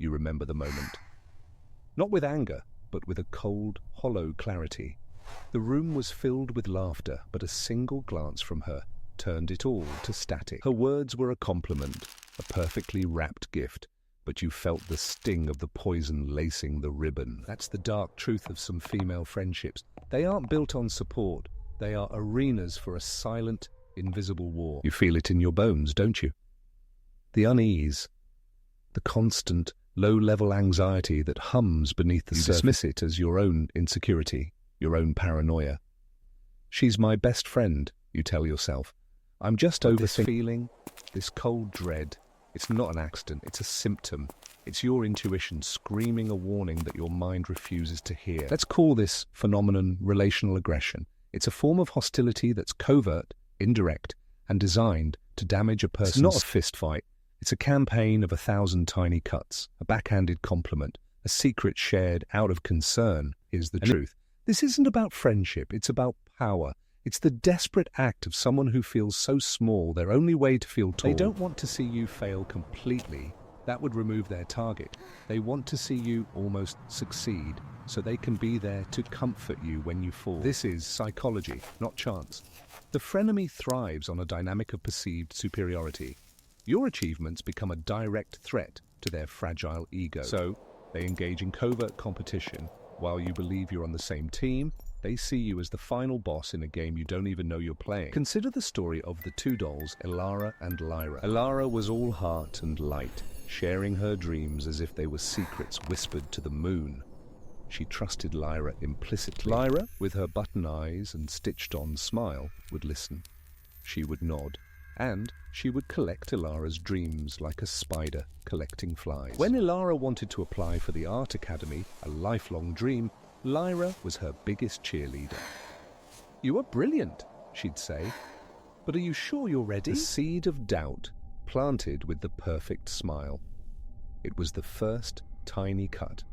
you remember the moment. Not with anger, but with a cold, hollow clarity. The room was filled with laughter, but a single glance from her turned it all to static. Her words were a compliment, a perfectly wrapped gift, but you felt the sting of the poison lacing the ribbon. That's the dark truth of some female friendships. They aren't built on support. They are arenas for a silent, invisible war. You feel it in your bones, don't you? The unease, the constant, low-level anxiety that hums beneath the surface. You dismiss it as your own insecurity, your own paranoia. She's my best friend, you tell yourself. I'm just overthinking. This feeling, this cold dread, it's not an accident, it's a symptom. It's your intuition screaming a warning that your mind refuses to hear. Let's call this phenomenon relational aggression. It's a form of hostility that's covert, indirect, and designed to damage a person's... It's not a fist fight. It's a campaign of 1,000 tiny cuts, a backhanded compliment, a secret shared out of concern. Here's the truth. This isn't about friendship, it's about power. It's the desperate act of someone who feels so small, their only way to feel tall. They don't want to see you fail completely. That would remove their target. They want to see you almost succeed, so they can be there to comfort you when you fall. This is psychology, not chance. The frenemy thrives on a dynamic of perceived superiority. Your achievements become a direct threat to their fragile ego. So, they engage in covert competition. While you believe you're on the same team, they see you as the final boss in a game you don't even know you're playing. Consider the story of the two dolls, Elara and Lyra. Elara was all heart and light, sharing her dreams as if they were secrets whispered to the moon. She trusted Lyra implicitly. Lyra, with her button eyes and stitched-on smile, would listen. She would nod, and she would collect Elara's dreams like a spider collecting flies. When Elara wanted to apply for the Art Academy, a lifelong dream, Lyra was her biggest cheerleader. "You are brilliant," she'd say, "but are you sure you're ready?" The seed of doubt planted with the perfect smile. It was the first tiny cut.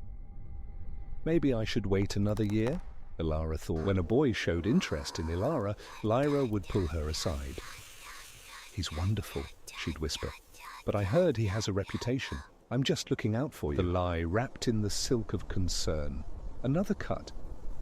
Maybe I should wait another year, Elara thought. When a boy showed interest in Elara, Lyra would pull her aside. "He's wonderful," she'd whisper, "but I heard he has a reputation. I'm just looking out for you." The lie wrapped in the silk of concern. Another cut.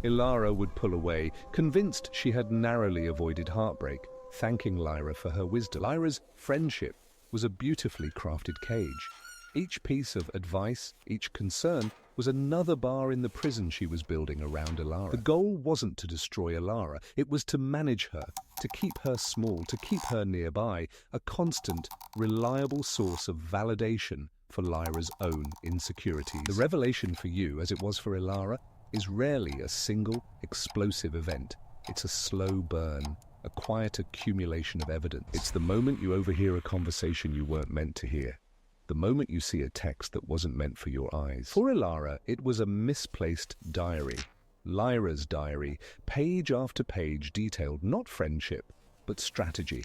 Elara would pull away, convinced she had narrowly avoided heartbreak, thanking Lyra for her wisdom. Lyra's friendship was a beautifully crafted cage. Each piece of advice, each concern, was another bar in the prison she was building around Elara. The goal wasn't to destroy Elara, it was to manage her, to keep her small, to keep her nearby, a constant, reliable source of validation for Lyra's own insecurities. The revelation for you, as it was for Elara, is rarely a single, explosive event. It's a slow burn, a quiet accumulation of evidence. It's the moment you overhear a conversation you weren't meant to hear. The moment you see a text that wasn't meant for your eyes. For Elara, it was a misplaced diary. Lyra's diary, page after page detailed not friendship, but strategy,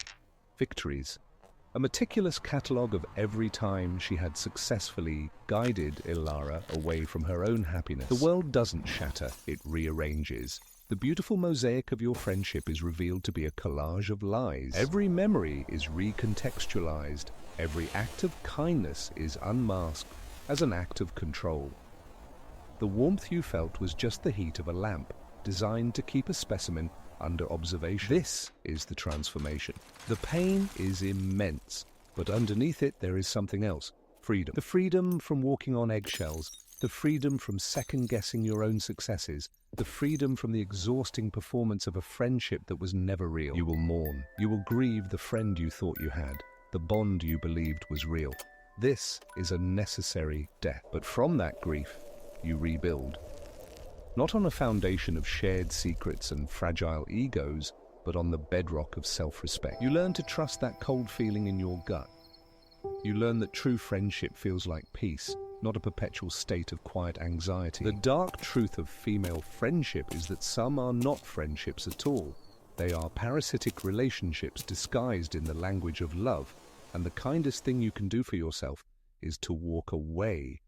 victories, a meticulous catalogue of every time she had successfully guided Elara away from her own happiness. The world doesn't shatter, it rearranges. The beautiful mosaic of your friendship is revealed to be a collage of lies. Every memory is recontextualized. Every act of kindness is unmasked as an act of control. The warmth you felt was just the heat of a lamp, designed to keep a specimen under observation. This is the transformation. The pain is immense, but underneath it there is something else. Freedom. The freedom from walking on eggshells, the freedom from second-guessing your own successes, the freedom from the exhausting performance of a friendship that was never real. You will mourn. You will grieve the friend you thought you had, the bond you believed was real. This is a necessary death, but from that grief, you rebuild. Not on a foundation of shared secrets and fragile egos, but on the bedrock of self-respect. You learn to trust that cold feeling in your gut. You learn that true friendship feels like peace, not a perpetual state of quiet anxiety. The dark truth of female friendship is that some are not friendships at all. They are parasitic relationships disguised in the language of love, and the kindest thing you can do for yourself is to walk away